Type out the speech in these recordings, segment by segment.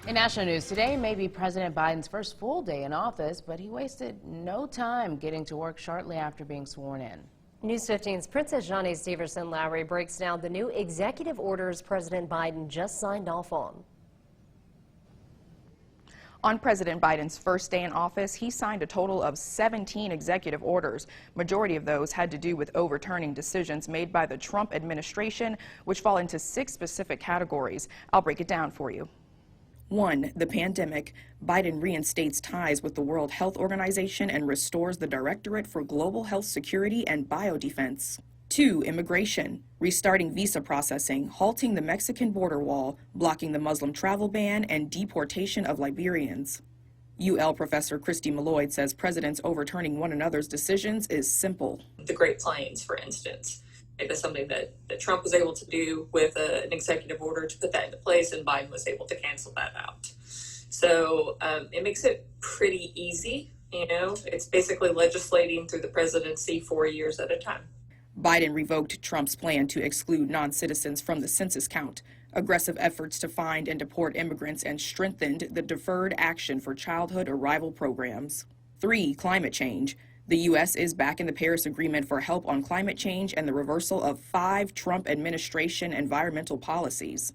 In national news today, may be President Biden's first full day in office, but he wasted no time getting to work shortly after being sworn in. News 15's Princess Janae Steverson Lowry breaks down the new executive orders President Biden just signed off on. On President Biden's first day in office, he signed a total of 17 executive orders. Majority of those had to do with overturning decisions made by the Trump administration, which fall into 6 specific categories. I'll break it down for you. 1. The pandemic. Biden reinstates ties with the World Health Organization and restores the Directorate for Global Health Security and Biodefense. 2. Immigration. Restarting visa processing, halting the Mexican border wall, blocking the Muslim travel ban, and deportation of Liberians. UL professor Christy Malloyd says presidents overturning one another's decisions is simple. The Great Plains, for instance. That's something that Trump was able to do with an executive order to put that into place, and Biden was able to cancel that out. So it makes it pretty easy. You know, it's basically legislating through the presidency 4 years at a time. Biden revoked Trump's plan to exclude non-citizens from the census count, aggressive efforts to find and deport immigrants, and strengthened the Deferred Action for Childhood Arrival programs. 3. Climate change. The U.S. is back in the Paris Agreement for help on climate change and the reversal of 5 Trump administration environmental policies.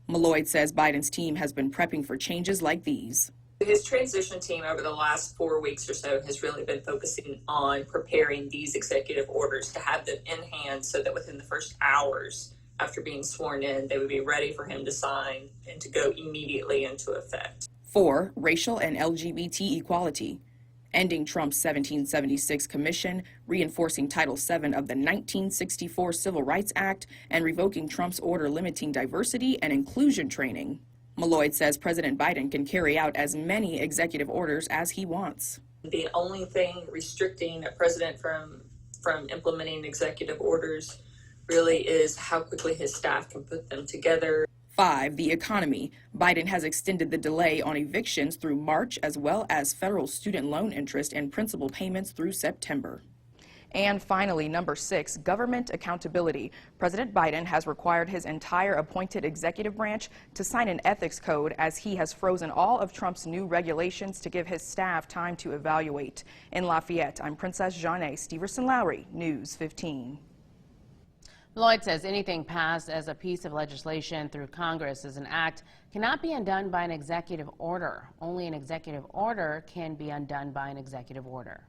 Malloyd says Biden's team has been prepping for changes like these. His transition team over the last 4 weeks or so has really been focusing on preparing these executive orders to have them in hand so that within the first hours after being sworn in, they would be ready for him to sign and to go immediately into effect. 4. Racial and LGBT equality. Ending Trump's 1776 Commission, reinforcing Title VII of the 1964 Civil Rights Act, and revoking Trump's order limiting diversity and inclusion training. Malloyd says President Biden can carry out as many executive orders as he wants. The only thing restricting a president from implementing executive orders really is how quickly his staff can put them together. 5. The economy. Biden has extended the delay on evictions through March, as well as federal student loan interest and principal payments through September. And finally, number 6, government accountability. President Biden has required his entire appointed executive branch to sign an ethics code, as he has frozen all of Trump's new regulations to give his staff time to evaluate. In Lafayette, I'm Princess Janae Steverson Lowry, News 15. Lloyd says anything passed as a piece of legislation through Congress as an act cannot be undone by an executive order. Only an executive order can be undone by an executive order.